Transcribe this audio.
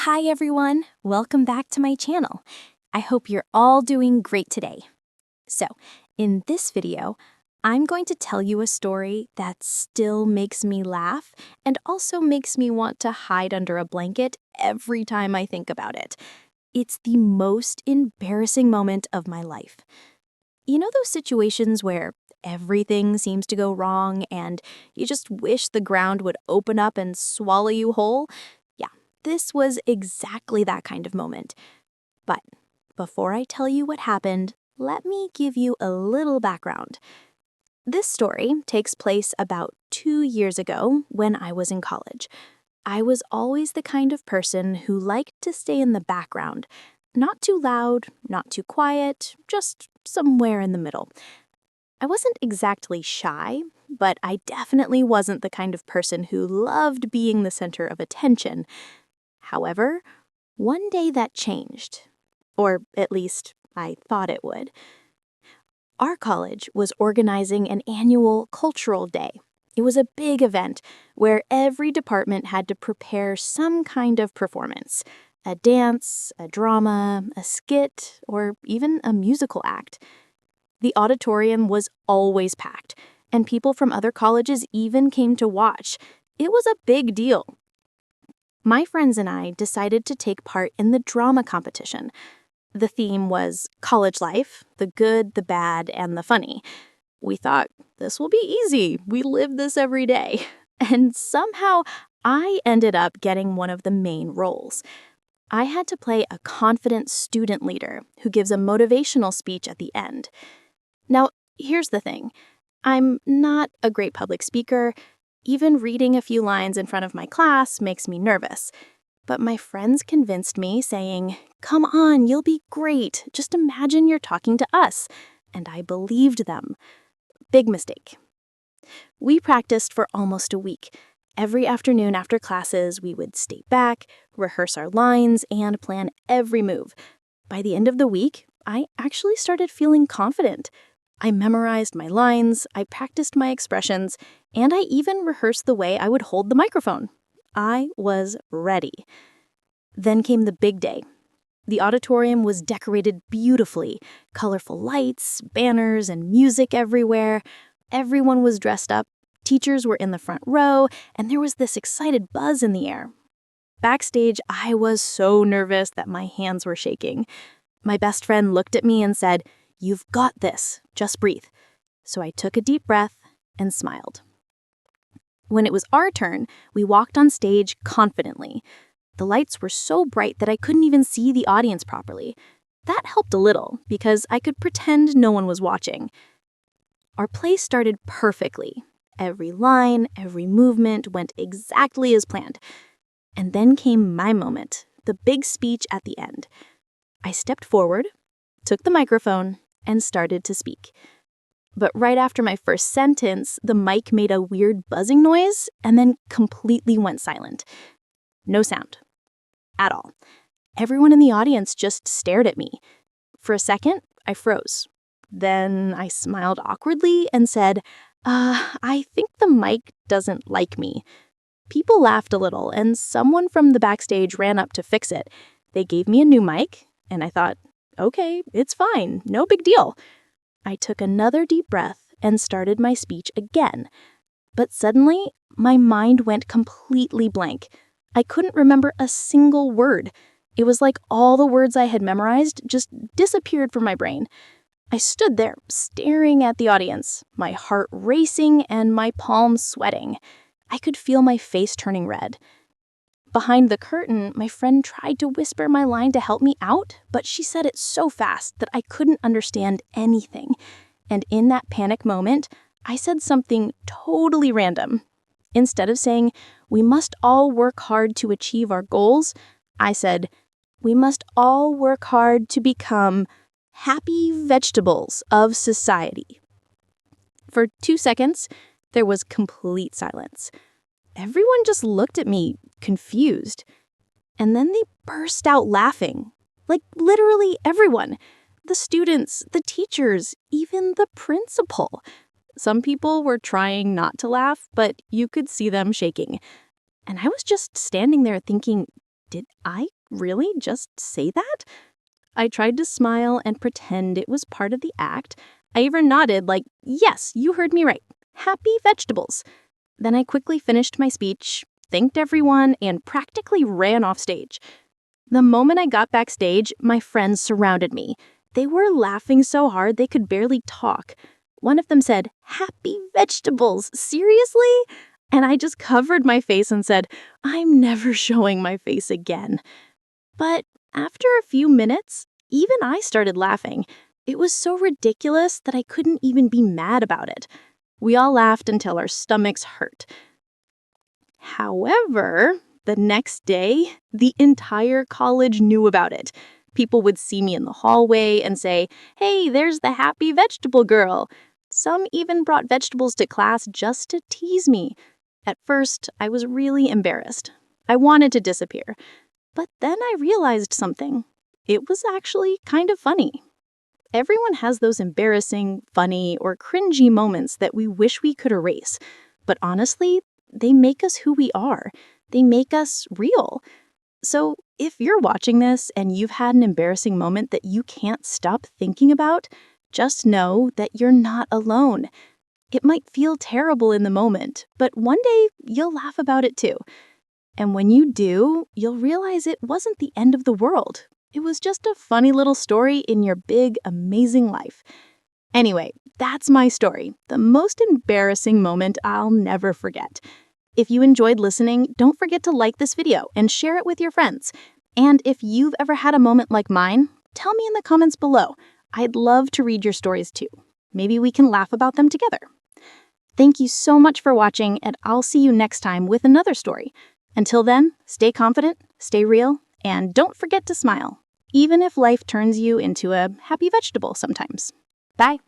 Hi everyone, welcome back to my channel. I hope you're all doing great today. So, in this video, I'm going to tell you a story that still makes me laugh and also makes me want to hide under a blanket every time I think about it. It's the most embarrassing moment of my life. You know those situations where everything seems to go wrong and you just wish the ground would open up and swallow you whole? Yeah, this was exactly that kind of moment. But before I tell you what happened, let me give you a little background. This story takes place about 2 years ago when I was in college. I was always the kind of person who liked to stay in the background. Not too loud, not too quiet, just somewhere in the middle. I wasn't exactly shy, but I definitely wasn't the kind of person who loved being the center of attention. However, one day that changed. Or at least, I thought it would. Our college was organizing an annual cultural day. It was a big event where every department had to prepare some kind of performance. A dance, a drama, a skit, or even a musical act. The auditorium was always packed, and people from other colleges even came to watch. It was a big deal. My friends and I decided to take part in the drama competition. The theme was college life, the good, the bad, and the funny. We thought, this will be easy. We live this every day. And somehow, I ended up getting one of the main roles. I had to play a confident student leader who gives a motivational speech at the end. Now, here's the thing. I'm not a great public speaker. Even reading a few lines in front of my class makes me nervous. But my friends convinced me, saying, "Come on, you'll be great. Just imagine you're talking to us." And I believed them. Big mistake. We practiced for almost a week. Every afternoon after classes, we would stay back, rehearse our lines, and plan every move. By the end of the week, I actually started feeling confident. I memorized my lines, I practiced my expressions, and I even rehearsed the way I would hold the microphone. I was ready. Then came the big day. The auditorium was decorated beautifully, colorful lights, banners, and music everywhere. Everyone was dressed up, teachers were in the front row, and there was this excited buzz in the air. Backstage, I was so nervous that my hands were shaking. My best friend looked at me and said, "You've got this, just breathe." So I took a deep breath and smiled. When it was our turn, we walked on stage confidently. The lights were so bright that I couldn't even see the audience properly. That helped a little, because I could pretend no one was watching. Our play started perfectly. Every line, every movement went exactly as planned. And then came my moment, the big speech at the end. I stepped forward, took the microphone, and started to speak. But right after my first sentence, the mic made a weird buzzing noise and then completely went silent. No sound. At all. Everyone in the audience just stared at me. For a second, I froze. Then I smiled awkwardly and said, I think the mic doesn't like me." People laughed a little, and someone from the backstage ran up to fix it. They gave me a new mic, and I thought, okay, it's fine, no big deal. I took another deep breath and started my speech again. But suddenly, my mind went completely blank. I couldn't remember a single word. It was like all the words I had memorized just disappeared from my brain. I stood there, staring at the audience, my heart racing and my palms sweating. I could feel my face turning red. Behind the curtain, my friend tried to whisper my line to help me out, but she said it so fast that I couldn't understand anything. And in that panic moment, I said something totally random. Instead of saying, "We must all work hard to achieve our goals," I said, "We must all work hard to become happy vegetables of society." For 2 seconds, there was complete silence. Everyone just looked at me, confused. And then they burst out laughing. Like literally everyone. The students, the teachers, even the principal. Some people were trying not to laugh, but you could see them shaking. And I was just standing there thinking, Did I really just say that? I tried to smile and pretend it was part of the act. I even nodded like, yes, you heard me right. Happy vegetables. Then I quickly finished my speech, thanked everyone, and practically ran off stage. The moment I got backstage, my friends surrounded me. They were laughing so hard they could barely talk. One of them said, "Happy vegetables, seriously?" And I just covered my face and said, "I'm never showing my face again." But after a few minutes, even I started laughing. It was so ridiculous that I couldn't even be mad about it. We all laughed until our stomachs hurt. However, the next day, the entire college knew about it. People would see me in the hallway and say, "Hey, there's the happy vegetable girl." Some even brought vegetables to class just to tease me. At first, I was really embarrassed. I wanted to disappear. But then I realized something. It was actually kind of funny. Everyone has those embarrassing, funny, or cringy moments that we wish we could erase. But honestly, they make us who we are. They make us real. So if you're watching this and you've had an embarrassing moment that you can't stop thinking about, just know that you're not alone. It might feel terrible in the moment, but one day you'll laugh about it too. And when you do, you'll realize it wasn't the end of the world. It was just a funny little story in your big, amazing life. Anyway, that's my story, the most embarrassing moment I'll never forget. If you enjoyed listening, don't forget to like this video and share it with your friends. And if you've ever had a moment like mine, tell me in the comments below. I'd love to read your stories too. Maybe we can laugh about them together. Thank you so much for watching, and I'll see you next time with another story. Until then, stay confident, stay real, and don't forget to smile, even if life turns you into a happy vegetable sometimes. Bye.